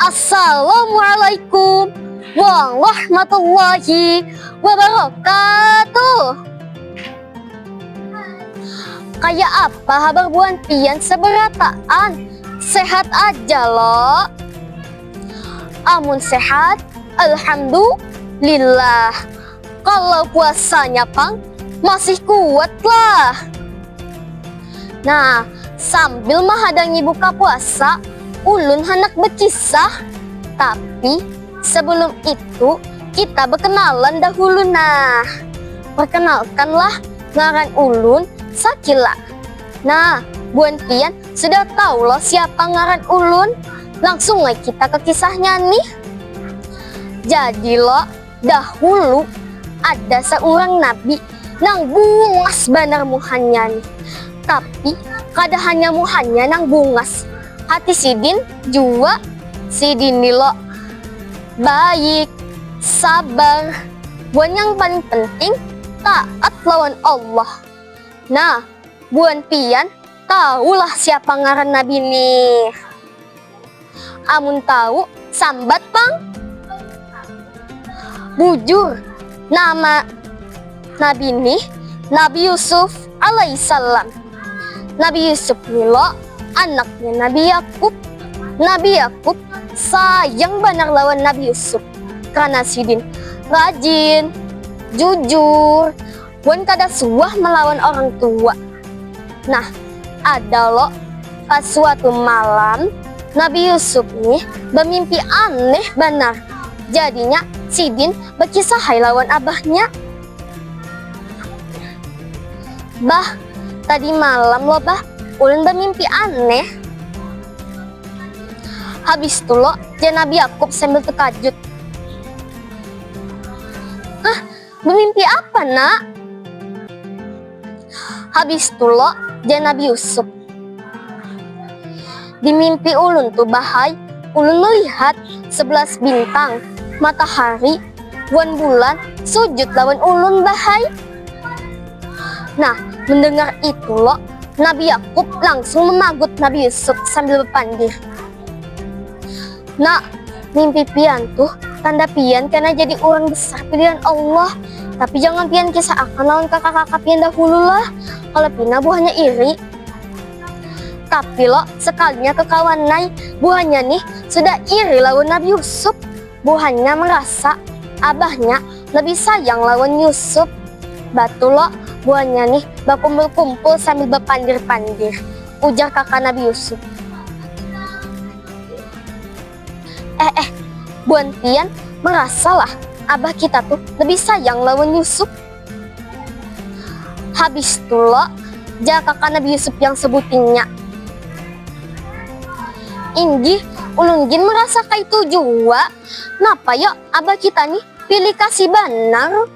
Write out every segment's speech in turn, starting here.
Assalamualaikum warahmatullahi wabarakatuh. Kayak apa kabar buan pian seberataan? Sehat aja lo? Amun sehat, alhamdulillah. Kalau puasanya pang, masih kuat lah. Nah, sambil menghadang buka puasa, ulun hendak berkisah. Tapi sebelum itu kita berkenalan dahulu. Nah, perkenalkanlah ngaran ulun Sakila. Nah, buan pian sudah tahu loh siapa ngaran ulun. Langsung aja kita ke kisahnya nih. Jadi loh, dahulu ada seorang nabi nang bungas banar muhannya nih. Tapi kada hanya muhannya nang bungas, hati sidin juga sidin nih lo baik, sabar, buan yang paling penting taat lawan Allah. Nah, buan pian tahulah siapa ngaran nabi nih. Amun tahu sambat pang. Bujur, nama nabi nih Nabi Yusuf alaihissalam. Nabi Yusuf nih lo anaknya Nabi Yakub. Nabi Yakub sayang banar lawan Nabi Yusuf karena sidin rajin, jujur, buan kada suah melawan orang tua. Nah, ada lo pas suatu malam Nabi Yusuf nih bermimpi aneh banar. Jadinya sidin berkisah lawan abahnya. Bah, tadi malam lo bah, ulun bermimpi aneh. Habis itu lo, dia Nabi Yakub sambil terkajut. Hah, bermimpi apa nak? Habis itu lo, dia Nabi Yusuf. Di mimpi ulun tuh bahai, ulun melihat 11 bintang, matahari, bulan bulan, sujud lawan ulun bahai. Nah, mendengar itu lo, Nabi Yakub langsung memagut Nabi Yusuf sambil berpandir. Nak, mimpi pian tuh tanda pian karena jadi orang besar pilihan Allah. Tapi jangan pian kisah akan lawan kakak-kakak pian dahulu lah. Kalau pina buahnya iri. Tapi lo sekalinya kekawanai buahnya nih sudah iri lawan Nabi Yusuf. Buahnya merasa abahnya lebih sayang lawan Yusuf. Batu lo buahnya nih berkumpul-kumpul sambil berpandir-pandir. Ujar kakak Nabi Yusuf. Buan pian merasalah abah kita tuh lebih sayang lawan Yusuf. Habis itu lo jah kakak Nabi Yusuf yang sebutinnya. Inggi ulun gin merasa kayak itu juga. Napa ya abah kita nih pilih kasih banar.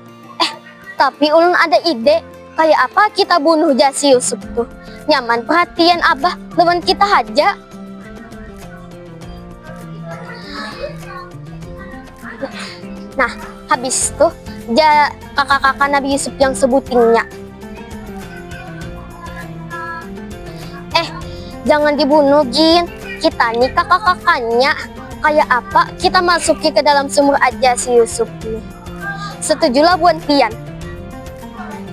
Tapi ulun ada ide. Kayak apa kita bunuh jasi Yusuf tuh. Nyaman perhatian abah lawan kita aja. Nah, habis tuh ja kakak-kakak Nabi Yusuf yang sebutinnya. Jangan dibunuh Gin. Kita nih kakak-kakaknya. Kayak apa kita masuki ke dalam sumur aja si Yusuf nih. Setujulah buan pian.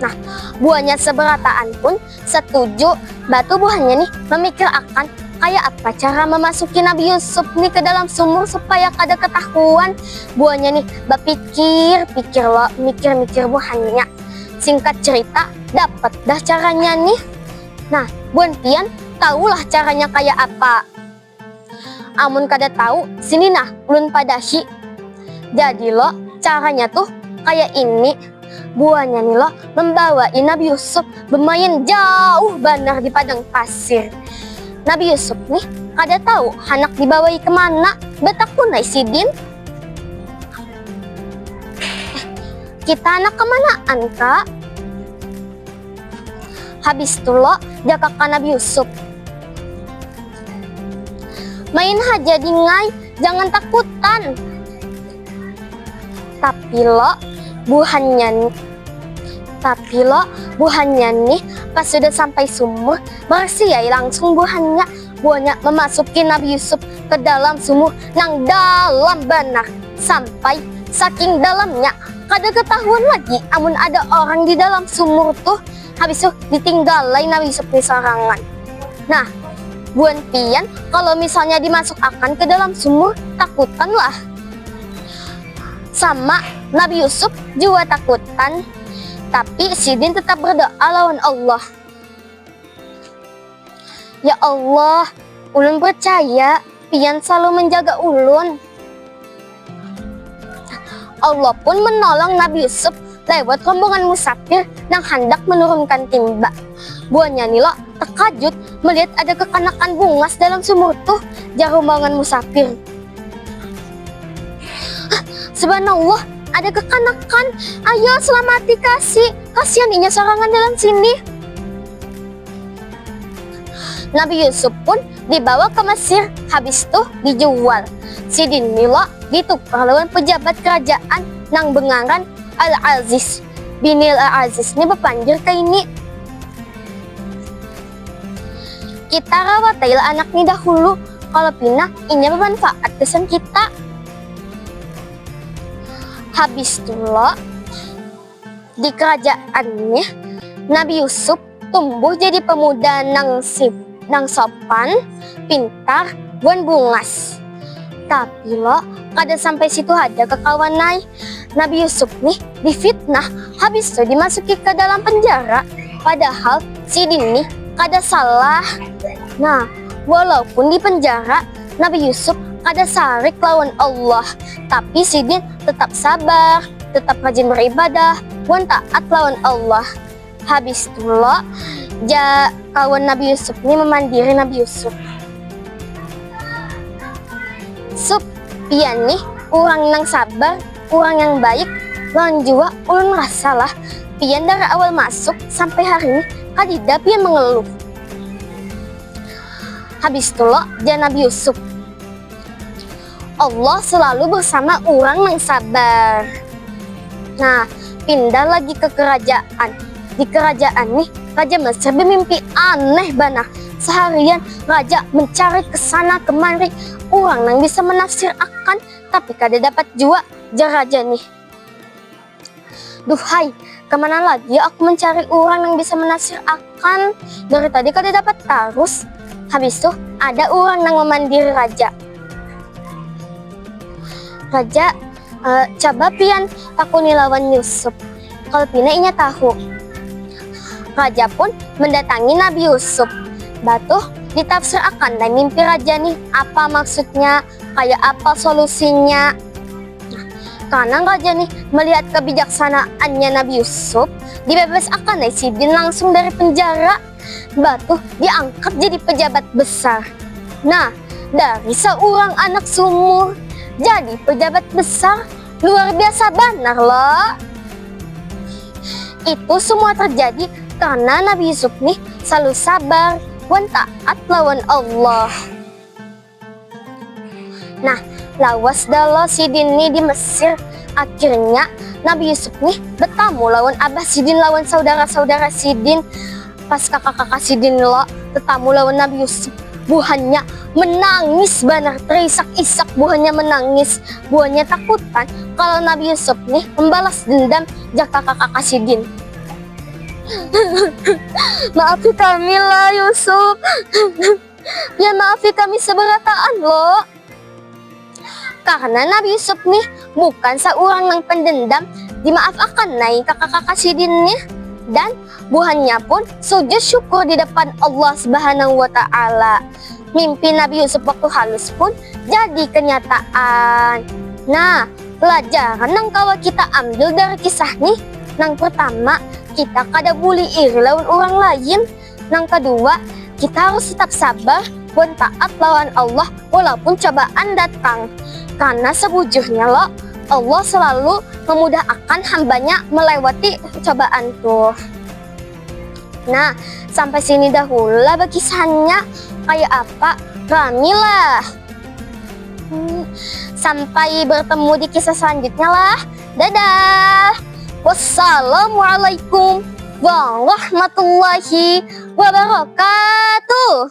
Nah, buahnya seberataan pun setuju. Batu buahnya nih memikir akan kayak apa cara memasuki Nabi Yusuf nih ke dalam sumur supaya kada ketahuan. Buahnya nih berpikir-pikir lo, mikir-mikir buahnya. Singkat cerita, dapat dah caranya nih. Nah, buan pian tahulah caranya kayak apa. Amun kada tahu, sini nah ulun padahi. Jadi lo caranya tuh kayak ini. Buahnya nih lo membawa Nabi Yusuf bermain jauh banar di padang pasir. Nabi Yusuf nih kada tahu anak dibawai kemana. Betakunai sidin. Kita anak kemanaan kak? Habis itu lo jaga kakak Nabi Yusuf. Main aja dingai, jangan takutan. Tapi lo buahnya nih pas sudah sampai sumur, bersiai langsung buahnya memasuki Nabi Yusuf ke dalam sumur nang dalam benar sampai saking dalamnya kada ketahuan lagi amun ada orang di dalam sumur tuh. Habis itu ditinggalai Nabi Yusuf nih sorangan. Nah, buan pian kalau misalnya dimasuk akan ke dalam sumur takutan lah. Sama Nabi Yusuf juga takutan, tapi Sidin tetap berdoa lawan Allah. Ya Allah, ulun percaya pian selalu menjaga ulun. Allah pun menolong Nabi Yusuf lewat rombongan musafir yang hendak menurunkan timba. Buahnya nih lo terkejut melihat ada kekanakan bungas dalam sumur tuh jar rombongan musafir. Subhanallah, ada kekanakan. Ayo selamati kasihan inya sorangan dalam sini. Nabi Yusuf pun dibawa ke Mesir, habis tuh dijual. Sidin Milo ditukar lawan pejabat kerajaan nang bengaran Al-Aziz bin Al-Aziz ini berpanjir ke ini. Kita rawatailah anak ni dahulu, kalau pinah ini bermanfaat kesan kita. Habis itu lo di kerajaannya Nabi Yusuf tumbuh jadi pemuda nang sopan, pintar, buan bungas. Tapi lo kada sampai situ aja kekawanai. Nabi Yusuf nih difitnah, habis itu dimasuki ke dalam penjara. Padahal Sidin nih kada salah. Nah, walaupun di penjara Nabi Yusuf kada sarik lawan Allah, tapi Sidin tetap sabar, tetap rajin beribadah, buan taat lawan Allah. Habis itu lo kawan Nabi Yusuf ini memandiri Nabi Yusuf. Pian nih orang yang sabar, orang yang baik, lawan jua ulun merasalah pian dari awal masuk sampai hari ini kadida pian mengeluh. Habis itu lo Nabi Yusuf, Allah selalu bersama orang yang sabar. Nah, pindah lagi ke kerajaan. Di kerajaan nih Raja Mesir bermimpi aneh banget. Seharian raja mencari kesana kemari orang yang bisa menafsir akan, tapi kada dapat jua jar raja nih. Duhai, kemana lagi aku mencari orang yang bisa menafsir akan? Dari tadi kada dapat terus. Habis itu ada orang yang memandiri raja. Raja, coba pian takuni lawan Yusuf. Kalau pina inya tahu. Raja pun mendatangi Nabi Yusuf. Batuh ditafsir akan dan mimpi raja nih apa maksudnya, kayak apa solusinya. Nah, karena raja nih melihat kebijaksanaannya Nabi Yusuf, dibebas akan Sidin langsung dari penjara. Batuh diangkat jadi pejabat besar. Nah, dari seorang anak sumur jadi pejabat besar, luar biasa benar loh. Itu semua terjadi karena Nabi Yusuf nih selalu sabar, wan taat lawan Allah. Nah, lawas dalo Sidin nih di Mesir. Akhirnya Nabi Yusuf nih bertamu lawan Abah Sidin, lawan saudara-saudara Sidin. Pas kakak-kakak Sidin lo bertamu lawan Nabi Yusuf, buahnya menangis benar, terisak-isak buahnya menangis. Buahnya takutan kalau Nabi Yusuf nih membalas dendam jak kakak-kakak Sidin. Maafi kami lah Yusuf. Ya maafi kami seberataan lo. Karena Nabi Yusuf nih bukan seorang yang pendendam, dimaafkan naik kakak-kakak Sidinnya. Dan buahnya pun sujud syukur di depan Allah Subhanahu wa Ta'ala. Mimpi Nabi Yusuf waktu halus pun jadi kenyataan. Nah, pelajaran yang kalau kita ambil dari kisah nih, yang pertama, kita kada boleh iri lawan orang lain. Yang kedua, kita harus tetap sabar dan taat lawan Allah walaupun cobaan datang. Karena sebujurnya lo, Allah selalu memudahkan hambanya melewati cobaan tuh. Nah, sampai sini dahulu lah kisahnya. Kayak apa? Ramilah. Sampai bertemu di kisah selanjutnya lah. Dadah. Wassalamualaikum warahmatullahi wabarakatuh.